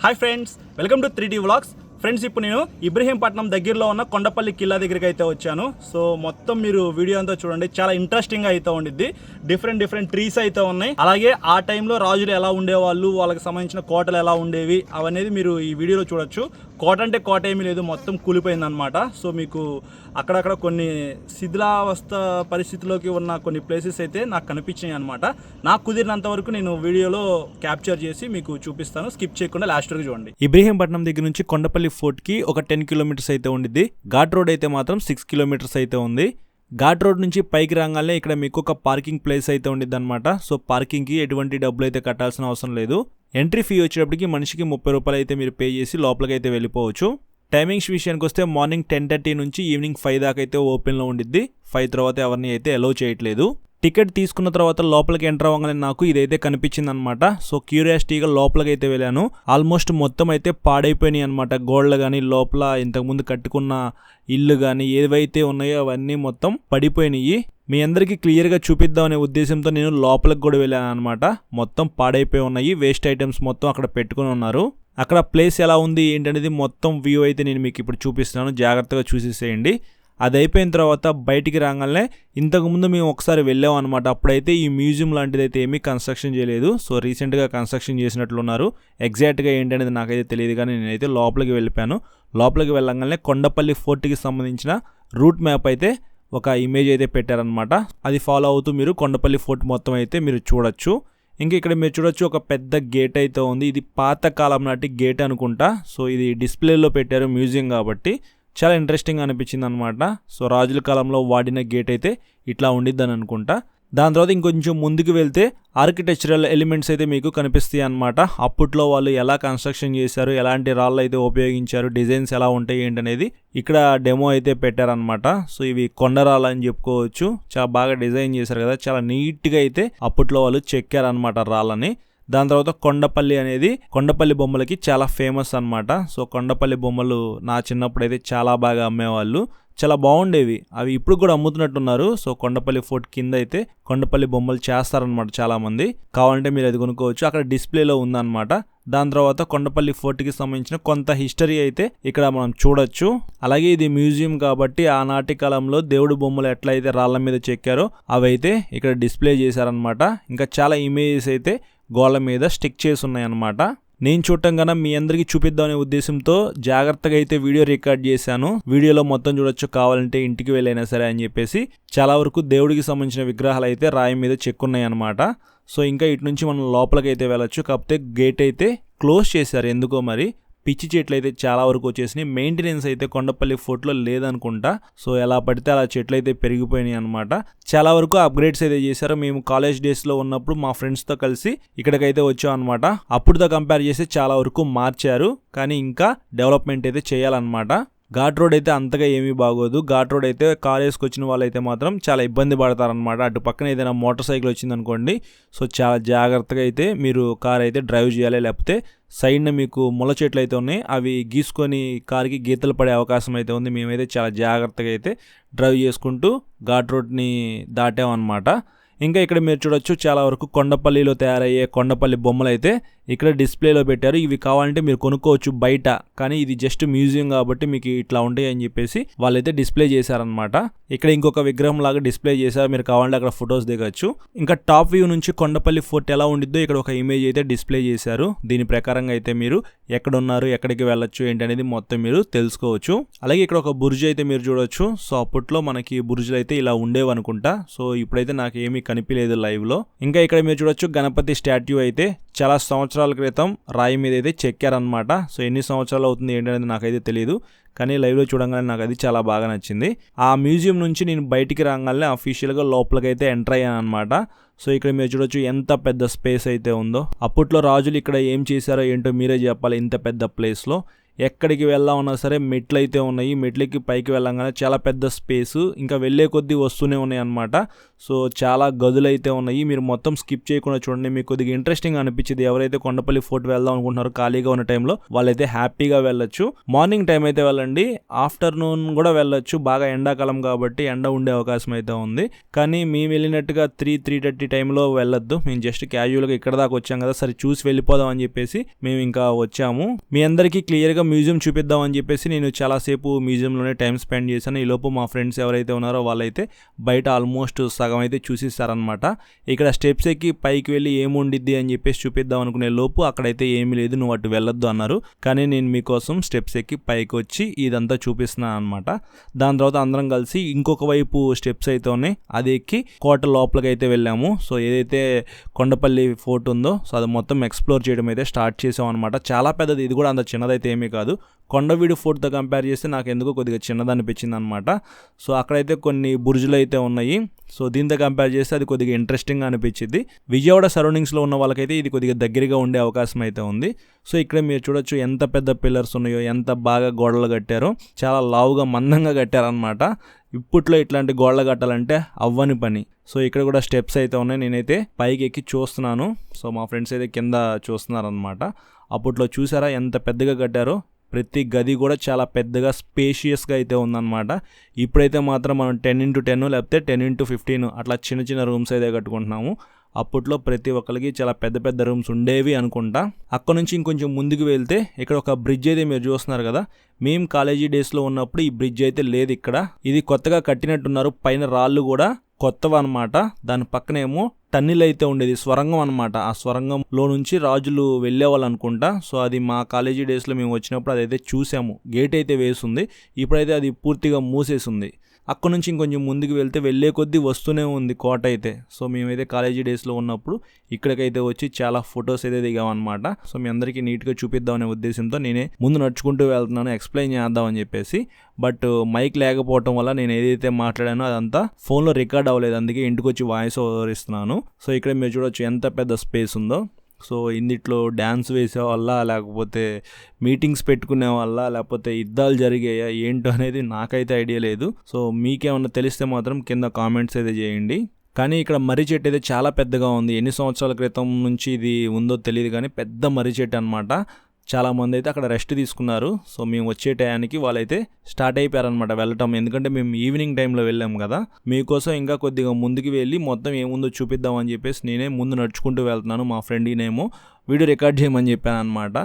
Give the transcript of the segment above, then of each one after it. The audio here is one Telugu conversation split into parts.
Hi friends, welcome to 3D vlogs. Friends, ఇప్పుడు నేను ఇబ్రహీంపట్నం దగ్గరలో ఉన్న కొండపల్లి కిల్లా దగ్గరికి అయితే వచ్చాను. సో మొత్తం మీరు వీడియో అంతా చూడండి, చాలా ఇంట్రెస్టింగ్గా అయితే ఉండిద్ది. డిఫరెంట్ ట్రీస్ అయితే ఉన్నాయి. అలాగే ఆ టైంలో రాజులు ఎలా ఉండేవాళ్ళు, వాళ్ళకి సంబంధించిన కోటలు ఎలా ఉండేవి అవనేది మీరు ఈ వీడియోలో చూడొచ్చు. కోట అంటే కోట ఏమీ లేదు, మొత్తం కూలిపోయింది అనమాట. సో మీకు అక్కడక్కడ కొన్ని శిథిలావస్థ పరిస్థితిలోకి ఉన్న కొన్ని ప్లేసెస్ అయితే నాకు కనిపించాయి అనమాట. నాకు కుదిరినంత వరకు నేను వీడియోలో క్యాప్చర్ చేసి మీకు చూపిస్తాను. స్కిప్ చేయకుండా లాస్ట్ వరకు చూడండి. ఇబ్రహీంపట్నం దగ్గర నుంచి కొండపల్లి ఫోర్ట్ కి ఒక 10 కిలోమీటర్స్ అయితే ఉండిద్ది. ఘాట్ రోడ్ అయితే మాత్రం 6 కిలోమీటర్స్ అయితే ఉంది. ఘాట్ రోడ్ నుంచి పైకి రాగానే ఇక్కడ మీకు ఒక పార్కింగ్ ప్లేస్ అయితే ఉండిద్ది అనమాట. సో పార్కింగ్కి ఎటువంటి డబ్బులు అయితే కట్టాల్సిన అవసరం లేదు. ఎంట్రీ ఫీ వచ్చేటప్పటికి మనిషికి 30 రూపాయలు అయితే మీరు పే చేసి లోపలికి అయితే వెళ్ళిపోవచ్చు. టైమింగ్స్ విషయానికి వస్తే మార్నింగ్ 10:30 నుంచి ఈవినింగ్ 5 దాకా అయితే ఓపెన్లో ఉండిద్ది. 5 తర్వాత ఎవరిని అయితే అలౌ చేయట్లేదు. టికెట్ తీసుకున్న తర్వాత లోపలికి ఎంటర్ అవ్వగానే నాకు ఇదైతే కనిపించింది అనమాట. సో క్యూరియాసిటీగా లోపలికి అయితే వెళ్ళాను. ఆల్మోస్ట్ మొత్తం అయితే పాడైపోయినాయి అనమాట. గోడలు కానీ లోపల ఇంతకుముందు కట్టుకున్న ఇల్లు కానీ ఏవైతే ఉన్నాయో అవన్నీ మొత్తం పడిపోయినాయి. మీ అందరికీ క్లియర్గా చూపిద్దాం అనే ఉద్దేశంతో నేను లోపలికి కూడా వెళ్ళాను అనమాట. మొత్తం పాడైపోయి ఉన్నాయి, వేస్ట్ ఐటమ్స్ మొత్తం అక్కడ పెట్టుకుని ఉన్నారు. అక్కడ ప్లేస్ ఎలా ఉంది ఏంటనేది మొత్తం వ్యూ అయితే నేను మీకు ఇప్పుడు చూపిస్తున్నాను, జాగ్రత్తగా చూసేసేయండి. అది అయిపోయిన తర్వాత బయటికి రాగానే ఇంతకుముందు మేము ఒకసారి వెళ్ళాం అనమాట. అప్పుడైతే ఈ మ్యూజియం లాంటిది అయితే ఏమీ కన్స్ట్రక్షన్ చేయలేదు. సో రీసెంట్గా కన్స్ట్రక్షన్ చేసినట్లున్నారు. ఎగ్జాక్ట్గా ఏంటనేది నాకైతే తెలియదు, కానీ నేనైతే లోపలికి వెళ్ళిపోయాను. లోపలికి వెళ్ళగానే కొండపల్లి ఫోర్ట్కి సంబంధించిన రూట్ మ్యాప్ అయితే ఒక ఇమేజ్ అయితే పెట్టారనమాట. అది ఫాలో అవుతూ మీరు కొండపల్లి ఫోర్ట్ మొత్తం అయితే మీరు చూడొచ్చు. ఇంకా ఇక్కడ మీరు చూడొచ్చు, ఒక పెద్ద గేట్ అయితే ఉంది. ఇది పాతకాలం నాటి గేట్ అనుకుంటా. సో ఇది డిస్ప్లేలో పెట్టారు మ్యూజియం కాబట్టి చాలా ఇంట్రెస్టింగ్ అనిపించింది అనమాట. సో రాజుల కాలంలో వాడిన గేట్ అయితే ఇట్లా ఉండిద్దని అనుకుంటా. దాని తర్వాత ఇంకొంచెం ముందుకు వెళ్తే ఆర్కిటెక్చరల్ ఎలిమెంట్స్ అయితే మీకు కనిపిస్తాయి అనమాట. అప్పట్లో వాళ్ళు ఎలా కన్స్ట్రక్షన్ చేశారు, ఎలాంటి రాళ్ళు అయితే ఉపయోగించారు, డిజైన్స్ ఎలా ఉంటాయి ఏంటనేది ఇక్కడ డెమో అయితే పెట్టారనమాట. సో ఇవి కొండరాళ్ళు అని చెప్పుకోవచ్చు. చాలా బాగా డిజైన్ చేశారు కదా, చాలా నీట్గా అయితే అప్పట్లో వాళ్ళు చెక్కారనమాట రాళ్ళని. దాని తర్వాత కొండపల్లి అనేది కొండపల్లి బొమ్మలకి చాలా ఫేమస్ అనమాట. సో కొండపల్లి బొమ్మలు నా చిన్నప్పుడు అయితే చాలా బాగా అమ్మేవాళ్ళు, చాలా బాగుండేవి. అవి ఇప్పుడు కూడా అమ్ముతున్నట్టున్నారు. సో కొండపల్లి ఫోర్ట్ కింద అయితే కొండపల్లి బొమ్మలు చేస్తారనమాట చాలా మంది. కావాలంటే మీరు అది కొనుక్కోవచ్చు, అక్కడ డిస్ప్లేలో ఉందన్నమాట. దాని తర్వాత కొండపల్లి ఫోర్ట్కి సంబంధించిన కొంత హిస్టరీ అయితే ఇక్కడ మనం చూడొచ్చు. అలాగే ఇది మ్యూజియం కాబట్టి ఆనాటి కాలంలో దేవుడి బొమ్మలు ఎట్లయితే రాళ్ల మీద చెక్కారో అవైతే ఇక్కడ డిస్ప్లే చేశారనమాట. ఇంకా చాలా ఇమేజెస్ అయితే గోళ్ళ మీద స్టిక్ చేసి ఉన్నాయన్నమాట. నేను చూడటం కన్నా మీ అందరికీ చూపిద్దామనే ఉద్దేశంతో జాగ్రత్తగా అయితే వీడియో రికార్డ్ చేశాను. వీడియోలో మొత్తం చూడొచ్చు, కావాలంటే ఇంటికి వెళ్ళైనా సరే అని చెప్పేసి. చాలా వరకు దేవుడికి సంబంధించిన విగ్రహాలు అయితే రాయి మీద చెక్కున్నాయి అనమాట. సో ఇంకా ఇటు నుంచి మనం లోపలికి అయితే వెళ్ళొచ్చు. కాకపోతే గేట్ అయితే క్లోజ్ చేశారు ఎందుకో మరి. పిచ్చి చెట్లు అయితే చాలా వరకు వచ్చేసినాయి. మెయింటెనెన్స్ అయితే కొండపల్లి ఫోర్ట్లో లేదనుకుంటా. సో ఎలా పడితే అలా చెట్లు అయితే పెరిగిపోయినాయి అనమాట. చాలా వరకు అప్గ్రేడ్స్ అయితే చేశారు. మేము కాలేజ్ డేస్లో ఉన్నప్పుడు మా ఫ్రెండ్స్తో కలిసి ఇక్కడికైతే వచ్చాం అనమాట. అప్పుడుతో కంపేర్ చేసి చాలా వరకు మార్చారు, కానీ ఇంకా డెవలప్మెంట్ అయితే చేయాలన్నమాట. ఘాట్ రోడ్ అయితే అంతగా ఏమీ బాగోదు. ఘాట్ రోడ్ అయితే కార్ వేసుకొచ్చిన వాళ్ళైతే మాత్రం చాలా ఇబ్బంది పడతారనమాట. అటు పక్కన ఏదైనా మోటార్ సైకిల్ వచ్చిందనుకోండి, సో చాలా జాగ్రత్తగా అయితే మీరు కార్ అయితే డ్రైవ్ చేయాలి. లేకపోతే సైడ్న మీకు ముళ్ళ చెట్లు అయితే ఉన్నాయి, అవి గీసుకొని కార్కి గీతలు పడే అవకాశం అయితే ఉంది. మేమైతే చాలా జాగ్రత్తగా అయితే డ్రైవ్ చేసుకుంటూ ఘాట్ రోడ్ని దాటామన్నమాట. ఇంకా ఇక్కడ మీరు చూడొచ్చు, చాలా వరకు కొండపల్లిలో తయారయ్యే కొండపల్లి బొమ్మలు అయితే ఇక్కడ డిస్ప్లేలో పెట్టారు. ఇవి కావాలంటే మీరు కొనుక్కోవచ్చు బయట, కానీ ఇది జస్ట్ మ్యూజియం కాబట్టి మీకు ఇట్లా ఉంటాయి అని చెప్పేసి వాళ్ళైతే డిస్ప్లే చేశారనమాట. ఇక్కడ ఇంకొక విగ్రహం లాగా డిస్ప్లే చేశారు, మీరు కావాలంటే అక్కడ ఫొటోస్ దిగచ్చు. ఇంకా టాప్ వ్యూ నుంచి కొండపల్లి ఫోర్ట్ ఎలా ఉండిద్దో ఇక్కడ ఒక ఇమేజ్ అయితే డిస్ప్లే చేశారు. దీని ప్రకారంగా అయితే మీరు ఎక్కడ ఉన్నారు, ఎక్కడికి వెళ్ళొచ్చు ఏంటనేది మొత్తం మీరు తెలుసుకోవచ్చు. అలాగే ఇక్కడ ఒక బుర్జ్ అయితే మీరు చూడొచ్చు. సో అప్పట్లో మనకి బుర్జులు అయితే ఇలా ఉండేవి అనుకుంటా. సో ఇప్పుడైతే నాకు ఏమీ కనిపించలేదు లైవ్ లో. ఇంకా ఇక్కడ మీరు చూడొచ్చు, గణపతి స్టాట్యూ అయితే చాలా సంవత్సరాల క్రితం రాయి మీద అయితే చెక్కారనమాట. సో ఎన్ని సంవత్సరాలు అవుతుంది ఏంటనేది నాకైతే తెలియదు, కానీ లైవ్లో చూడంగానే నాకు అది చాలా బాగా నచ్చింది. ఆ మ్యూజియం నుంచి నేను బయటికి రాగానే అఫీషియల్గా లోపలికి అయితే ఎంటర్ అయ్యాను అనమాట. సో ఇక్కడ మీరు చూడొచ్చు ఎంత పెద్ద స్పేస్ అయితే ఉందో. అప్పట్లో రాజులు ఇక్కడ ఏం చేశారో ఏంటో మీరే చెప్పాలి. ఇంత పెద్ద ప్లేస్లో ఎక్కడికి వెళ్దామన్నా సరే మెట్లు అయితే ఉన్నాయి. మెట్లకి పైకి వెళ్ళంగానే చాలా పెద్ద స్పేసు, ఇంకా వెళ్ళే కొద్దీ వస్తూనే ఉన్నాయి అనమాట. సో చాలా గదులు అయితే ఉన్నాయి. మీరు మొత్తం స్కిప్ చేయకుండా చూడండి, మీకు కొద్దిగా ఇంట్రెస్టింగ్ అనిపించింది. ఎవరైతే కొండపల్లి ఫోర్ట్ వెళ్దాం అనుకుంటున్నారో ఖాళీగా ఉన్న టైంలో వాళ్ళైతే హ్యాపీగా వెళ్ళొచ్చు. మార్నింగ్ టైం అయితే వెళ్ళండి, ఆఫ్టర్నూన్ కూడా వెళ్ళొచ్చు. బాగా ఎండాకాలం కాబట్టి ఎండ ఉండే అవకాశం అయితే ఉంది. కానీ మేము వెళ్ళినట్టుగా 3-3:30 టైంలో వెళ్ళొద్దు. మేము జస్ట్ క్యాజువల్గా ఇక్కడ దాకా వచ్చాం కదా, సరే చూసి వెళ్ళిపోదాం అని చెప్పేసి మేము ఇంకా వచ్చాము. మీ అందరికీ క్లియర్గా మ్యూజియం చూపిద్దాం అని చెప్పేసి నేను చాలాసేపు మ్యూజియంలోనే టైం స్పెండ్ చేశాను. ఈ లోపు మా ఫ్రెండ్స్ ఎవరైతే ఉన్నారో వాళ్ళైతే బయట ఆల్మోస్ట్ సగం అయితే చూసిస్తారనమాట. ఇక్కడ స్టెప్స్ ఎక్కి పైకి వెళ్ళి ఏముండిద్ది అని చెప్పేసి చూపిద్దాం అనుకునే లోపు అక్కడైతే ఏమీ లేదు, నువ్వు అటు వెళ్ళొద్దు అన్నారు. కానీ నేను మీకోసం స్టెప్స్ ఎక్కి పైకి వచ్చి ఇదంతా చూపిస్తున్నాను అనమాట. దాని తర్వాత అందరం కలిసి ఇంకొక వైపు స్టెప్స్ అయితే ఉన్నాయి, అది ఎక్కి కోట లోపలికి అయితే వెళ్ళాము. సో ఏదైతే కొండపల్లి ఫోర్ట్ ఉందో సో అది మొత్తం ఎక్స్ప్లోర్ చేయడం అయితే స్టార్ట్ చేసాం అనమాట. చాలా పెద్దది, ఇది కూడా అంత చిన్నదైతే ఏమీ కాదు. కొండవీడు ఫోర్ట్తో కంపేర్ చేస్తే నాకు ఎందుకో కొద్దిగా చిన్నదనిపించింది అనమాట. సో అక్కడైతే కొన్ని బుర్జులు అయితే ఉన్నాయి. సో దీంతో కంపేర్ చేస్తే అది కొద్దిగా ఇంట్రెస్టింగ్గా అనిపించింది. విజయవాడ సరౌండింగ్స్లో ఉన్న వాళ్ళకైతే ఇది కొద్దిగా దగ్గరగా ఉండే అవకాశం అయితే ఉంది. సో ఇక్కడ మీరు చూడొచ్చు ఎంత పెద్ద పిల్లర్స్ ఉన్నాయో, ఎంత బాగా గోడలు కట్టారో, చాలా లావుగా మందంగా కట్టారనమాట. ఇప్పట్లో ఇట్లాంటి గోడలు కట్టాలంటే అవ్వని పని. సో ఇక్కడ కూడా స్టెప్స్ అయితే ఉన్నాయి, నేనైతే పైకి ఎక్కి చూస్తున్నాను. సో మా ఫ్రెండ్స్ అయితే కింద చూస్తున్నారనమాట. అప్పట్లో చూసారా ఎంత పెద్దగా కట్టారో, ప్రతి గది కూడా చాలా పెద్దగా స్పేషియస్గా అయితే ఉందన్నమాట. ఇప్పుడైతే మాత్రం మనం 10x10 లేకపోతే 10x15 అట్లా చిన్న చిన్న రూమ్స్ అయితే కట్టుకుంటున్నాము. అప్పట్లో ప్రతి ఒక్కరికి చాలా పెద్ద పెద్ద రూమ్స్ ఉండేవి అనుకుంటా. అక్కడ నుంచి ఇంకొంచెం ముందుకు వెళ్తే ఇక్కడ ఒక బ్రిడ్జ్ అయితే మీరు చూస్తున్నారు కదా. మేము కాలేజీ డేస్లో ఉన్నప్పుడు ఈ బ్రిడ్జ్ అయితే లేదు ఇక్కడ, ఇది కొత్తగా కట్టినట్టున్నారు. పైన రాళ్ళు కూడా కొత్తవి అనమాట. దాని పక్కనేమో టన్నెల్ అయితే ఉండేది, స్వరంగం అనమాట. ఆ స్వరంగంలో నుంచి రాజులు వెళ్ళేవాళ్ళు అనుకుంటా. సో అది మా కాలేజీ డేస్లో మేము వచ్చినప్పుడు అదైతే చూసాము. గేట్ అయితే వేసింది, ఇప్పుడైతే అది పూర్తిగా మూసేసింది. అక్కడ నుంచి ఇంకొంచెం ముందుకు వెళ్తే వెళ్ళే కొద్దీ వస్తూనే ఉంది కోట అయితే. సో మేమైతే కాలేజీ డేస్లో ఉన్నప్పుడు ఇక్కడికైతే వచ్చి చాలా ఫొటోస్ అయితే దిగామన్నమాట. సో మీ అందరికీ నీట్గా చూపిద్దామనే ఉద్దేశంతో నేనే ముందు నడుచుకుంటూ వెళ్తున్నాను, ఎక్స్ప్లెయిన్ చేద్దామని చెప్పేసి. బట్ మైక్ లేకపోవటం వల్ల నేను ఏదైతే మాట్లాడానో అదంతా ఫోన్లో రికార్డ్ అవ్వలేదు, అందుకే ఇంటికి వచ్చి వాయిస్ ఓవర్ ఇస్తున్నాను. సో ఇక్కడ మీరు చూడొచ్చు ఎంత పెద్ద స్పేస్ ఉందో. సో ఇందిట్లో డ్యాన్స్ వేసే వల్ల, లేకపోతే మీటింగ్స్ పెట్టుకునే వల్ల, లేకపోతే యుద్ధాలు జరిగాయా ఏంటో అనేది నాకైతే ఐడియా లేదు. సో మీకేమన్నా తెలిస్తే మాత్రం కింద కామెంట్స్ అయితే చేయండి. కానీ ఇక్కడ మర్రి చెట్టు అయితే చాలా పెద్దగా ఉంది. ఎన్ని సంవత్సరాల క్రితం నుంచి ఇది ఉందో తెలియదు, కానీ పెద్ద మర్రి చెట్టు అనమాట. చాలామంది అయితే అక్కడ రెస్ట్ తీసుకున్నారు. సో మేము వచ్చే టయానికి వాళ్ళైతే స్టార్ట్ అయిపోయారనమాట వెళ్ళటం, ఎందుకంటే మేము ఈవినింగ్ టైంలో వెళ్ళాము కదా. మీకోసం ఇంకా కొద్దిగా ముందుకు వెళ్ళి మొత్తం ఏముందో చూపిద్దామని చెప్పేసి నేనే ముందు నడుచుకుంటూ వెళ్తున్నాను. మా ఫ్రెండ్నేమో వీడియో రికార్డ్ చేయమని చెప్పాను అనమాట.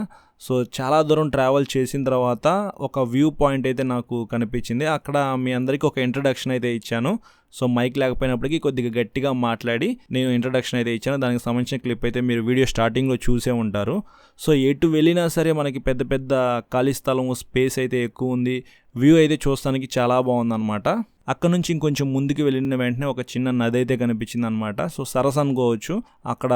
సో చాలా దూరం ట్రావెల్ చేసిన తర్వాత ఒక వ్యూ పాయింట్ అయితే నాకు కనిపించింది. అక్కడ మీ అందరికీ ఒక ఇంట్రడక్షన్ అయితే ఇచ్చాను. సో మైక్ లేకపోయినప్పటికీ కొద్దిగా గట్టిగా మాట్లాడి నేను ఇంట్రడక్షన్ అయితే ఇచ్చాను. దానికి సంబంధించిన క్లిప్ అయితే మీరు వీడియో స్టార్టింగ్లో చూసే ఉంటారు. సో ఎటు వెళ్ళినా సరే మనకి పెద్ద పెద్ద ఖాళీ స్థలం, స్పేస్ అయితే ఎక్కువ ఉంది. వ్యూ అయితే చూస్తానికి చాలా బాగుందన్నమాట. అక్కడ నుంచి ఇంకొంచెం ముందుకు వెళ్ళిన వెంటనే ఒక చిన్న నది అయితే కనిపించింది అనమాట. సో సరస్ అనుకోవచ్చు. అక్కడ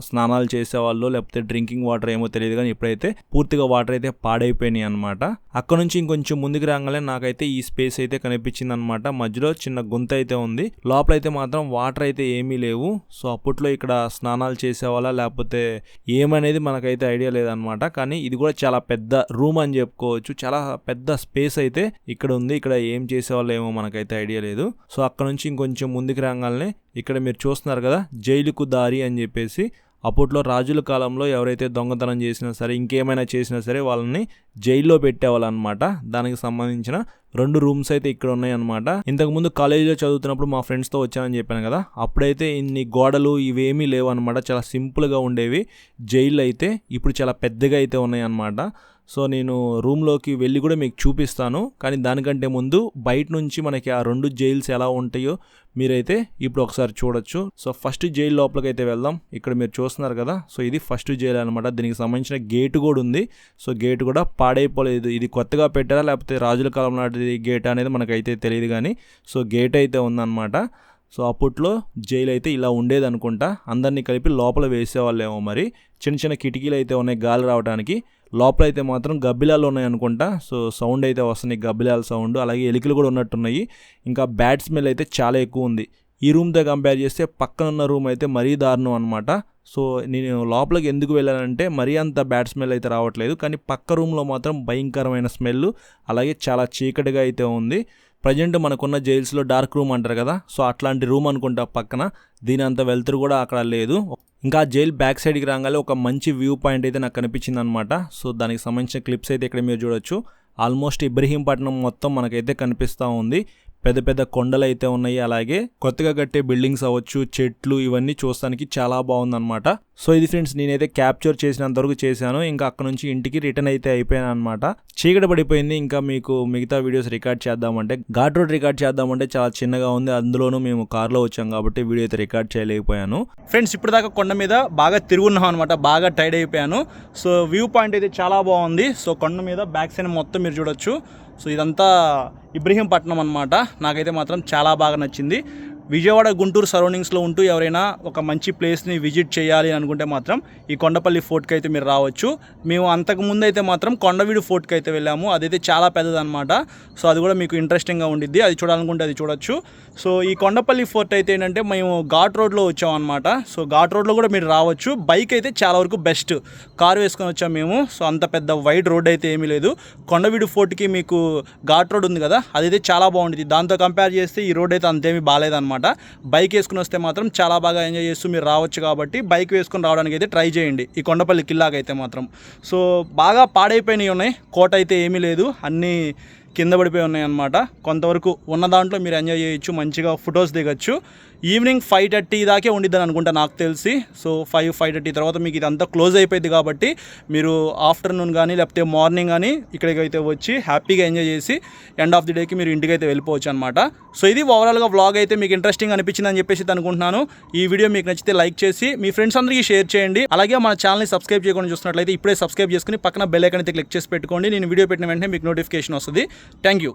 స్నానాలు చేసేవాళ్ళు, లేకపోతే డ్రింకింగ్ వాటర్ ఏమో తెలియదు, కానీ ఇప్పుడైతే పూర్తిగా వాటర్ అయితే పాడైపోయినాయి అనమాట. అక్కడ నుంచి ఇంకొంచెం ముందుకు రాగానే నాకైతే ఈ స్పేస్ అయితే కనిపించింది అనమాట. మధ్యలో చిన్న గుంత అయితే ఉంది, లోపలైతే మాత్రం వాటర్ అయితే ఏమీ లేవు. సో అప్పట్లో ఇక్కడ స్నానాలు చేసేవాళ్ళ లేకపోతే ఏమనేది మనకైతే ఐడియా లేదనమాట. కానీ ఇది కూడా చాలా పెద్ద రూమ్ అని చెప్పుకోవచ్చు. చాలా పెద్ద స్పేస్ అయితే ఇక్కడ ఉంది. ఇక్కడ ఏం చేసేవాళ్ళు ఏమో మనకైతే ఐడియా లేదు. సో అక్కడ నుంచి ఇంకొంచెం ముందుకు రాగానే ఇక్కడ మీరు చూస్తున్నారు కదా, జైలుకు దారి అని చెప్పేసి. అప్పట్లో రాజుల కాలంలో ఎవరైతే దొంగతనం చేసినా సరే, ఇంకేమైనా చేసినా సరే వాళ్ళని జైల్లో పెట్టేవాళ్ళు అనమాట. దానికి సంబంధించిన 2 రూమ్స్ అయితే ఇక్కడ ఉన్నాయి అనమాట. ఇంతకుముందు కాలేజీలో చదువుతున్నప్పుడు మా ఫ్రెండ్స్తో వచ్చానని చెప్పాను కదా, అప్పుడైతే ఇన్ని గోడలు ఇవేమీ లేవు అనమాట. చాలా సింపుల్గా ఉండేవి జైళ్ళు అయితే. ఇప్పుడు చాలా పెద్దగా అయితే ఉన్నాయి అనమాట. సో నేను రూమ్లోకి వెళ్ళి కూడా మీకు చూపిస్తాను. కానీ దానికంటే ముందు బయట నుంచి మనకి ఆ 2 జైల్స్ ఎలా ఉంటాయో మీరైతే ఇప్పుడు ఒకసారి చూడొచ్చు. సో ఫస్ట్ జైలు లోపలికి అయితే వెళ్దాం. ఇక్కడ మీరు చూస్తున్నారు కదా, సో ఇది ఫస్ట్ జైలు అనమాట. దీనికి సంబంధించిన గేటు కూడా ఉంది. సో గేటు కూడా పాడైపోలేదు. ఇది కొత్తగా పెట్టారా లేకపోతే రాజుల కాలం నాటి గేట్ అనేది మనకైతే తెలియదు, కానీ సో గేట్ అయితే ఉందన్నమాట. సో అప్పట్లో జైలు అయితే ఇలా ఉండేది అనుకుంటా. అందరినీ కలిపి లోపల వేసేవాళ్ళేమో మరి. చిన్న చిన్న కిటికీలు అయితే ఉన్నాయి గాలి రావడానికి. లోపలైతే మాత్రం గబ్బిలాలు ఉన్నాయి అనుకుంటా. సో సౌండ్ అయితే వస్తున్నాయి, గబ్బిలాల సౌండ్. అలాగే ఎలికలు కూడా ఉన్నట్టున్నాయి. ఇంకా బ్యాడ్ స్మెల్ అయితే చాలా ఎక్కువ ఉంది. ఈ రూమ్తో కంపేర్ చేస్తే పక్కన ఉన్న రూమ్ అయితే మరీ దారుణం అనమాట. సో నేను లోపలికి ఎందుకు వెళ్ళానంటే మరీ అంత బ్యాడ్ స్మెల్ అయితే రావట్లేదు, కానీ పక్క రూమ్లో మాత్రం భయంకరమైన స్మెల్, అలాగే చాలా చీకటిగా అయితే ఉంది. ప్రజెంట్ మనకున్న జైల్స్లో డార్క్ రూమ్ అంటారు కదా, సో అట్లాంటి రూమ్ అనుకుంటా పక్కన. దీని అంత వెలుతురు కూడా అక్కడ లేదు. ఇంకా జైల్ బ్యాక్ సైడ్కి రాగానే ఒక మంచి వ్యూ పాయింట్ అయితే నాకు కనిపించింది అనమాట. సో దానికి సంబంధించిన క్లిప్స్ అయితే ఇక్కడ మీరు చూడొచ్చు. ఆల్మోస్ట్ ఇబ్రహీంపట్నం మొత్తం మనకైతే కనిపిస్తూ ఉంది. పెద్ద పెద్ద కొండలు అయితే ఉన్నాయి, అలాగే కొత్తగా కట్టే బిల్డింగ్స్ అవ్వచ్చు, చెట్లు, ఇవన్నీ చూస్తానికి చాలా బాగుందన్నమాట. సో ఇది ఫ్రెండ్స్ నేనైతే క్యాప్చర్ చేసినంత వరకు చేశాను. ఇంకా అక్కడ నుంచి ఇంటికి రిటర్న్ అయితే అయిపోయాను అనమాట. చీకటి పడిపోయింది. ఇంకా మీకు మిగతా వీడియోస్ రికార్డ్ చేద్దామంటే, ఘాట్ రోడ్ రికార్డ్ చేద్దామంటే చాలా చిన్నగా ఉంది. అందులోనూ మేము కార్లో వచ్చాం కాబట్టి వీడియో అయితే రికార్డ్ చేయలేకపోయాను. ఫ్రెండ్స్ ఇప్పుడు దాకా కొండ మీద బాగా తిరుగున్నాం అనమాట, బాగా టైర్డ్ అయిపోయాను. సో వ్యూ పాయింట్ అయితే చాలా బాగుంది. సో కొండ మీద బ్యాక్ సైడ్ మొత్తం మీరు చూడొచ్చు. సో ఇదంతా ఇబ్రహీంపట్నం అనమాట. నాకైతే మాత్రం చాలా బాగా నచ్చింది. విజయవాడ గుంటూరు సరౌండింగ్స్లో ఉంటూ ఎవరైనా ఒక మంచి ప్లేస్ని విజిట్ చేయాలి అనుకుంటే మాత్రం ఈ కొండపల్లి ఫోర్ట్కి అయితే మీరు రావచ్చు. మేము అంతకుముందు అయితే మాత్రం కొండవీడు ఫోర్ట్కి అయితే వెళ్ళాము. అదైతే చాలా పెద్దదన్నమాట. సో అది కూడా మీకు ఇంట్రెస్టింగ్గా ఉండిద్ది. అది చూడాలనుకుంటే అది చూడొచ్చు. సో ఈ కొండపల్లి ఫోర్ట్ అయితే ఏంటంటే మేము ఘాట్ రోడ్లో వచ్చామన్నమాట. సో ఘాట్ రోడ్లో కూడా మీరు రావచ్చు. బైక్ అయితే చాలా వరకు బెస్ట్. కారు వేసుకొని వచ్చాము మేము. సో అంత పెద్ద వైడ్ రోడ్ అయితే ఏమీ లేదు. కొండవీడు ఫోర్ట్కి మీకు ఘాట్ రోడ్ ఉంది కదా, అదైతే చాలా బాగుంటుంది. దాంతో కంపేర్ చేస్తే ఈ రోడ్ అయితే అంతేమీ బాగాలేదన్నమాట. బైక్ వేసుకుని వస్తే మాత్రం చాలా బాగా ఎంజాయ్ చేస్తూ మీరు రావచ్చు. కాబట్టి బైక్ వేసుకొని రావడానికి అయితే ట్రై చేయండి ఈ కొండపల్లి కిల్లాకైతే మాత్రం. సో బాగా పాడైపోయినవి ఉన్నాయి. కోట అయితే ఏమీ లేదు, అన్నీ కింద పడిపోయి ఉన్నాయి అన్నమాట. కొంతవరకు ఉన్న దాంట్లో మీరు ఎంజాయ్ చేయొచ్చు, మంచిగా ఫొటోస్ దిగచ్చు. ఈవినింగ్ 5:30 దాకే ఉండిద్దని అనుకుంటా నాకు తెలిసి. సో 5:30 తర్వాత మీకు ఇదంతా క్లోజ్ అయిపోయింది కాబట్టి మీరు ఆఫ్టర్నూన్ కానీ లేకపోతే మార్నింగ్ కానీ ఇక్కడికి అయితే వచ్చి హ్యాపీగా ఎంజాయ్ చేసి ఎండ్ ఆఫ్ ది డేకి మీరు ఇంటికి అయితే వెళ్ళిపోవచ్చు అనమాట. సో ఇది ఓవరాల్గా వ్లాగ్ అయితే మీకు ఇంట్రెస్టింగ్ అనిపించింది అని చెప్పేసి అనుకుంటున్నాను. ఈ వీడియో మీకు నచ్చితే లైక్ చేసి మీ ఫ్రెండ్స్ అందరికీ షేర్ చేయండి. అలాగే మన ఛానల్ని సబ్స్క్రైబ్ చేయకుండా చూస్తున్నట్లయితే ఇప్పుడే సబ్స్క్రైబ్ చేసుకుని పక్కన బెల్ ఐకాన్ అయితే క్లిక్ చేసి పెట్టుకోండి. నేను వీడియో పెట్టిన వెంటనే మీకు నోటిఫికేషన్ వస్తుంది. Thank you.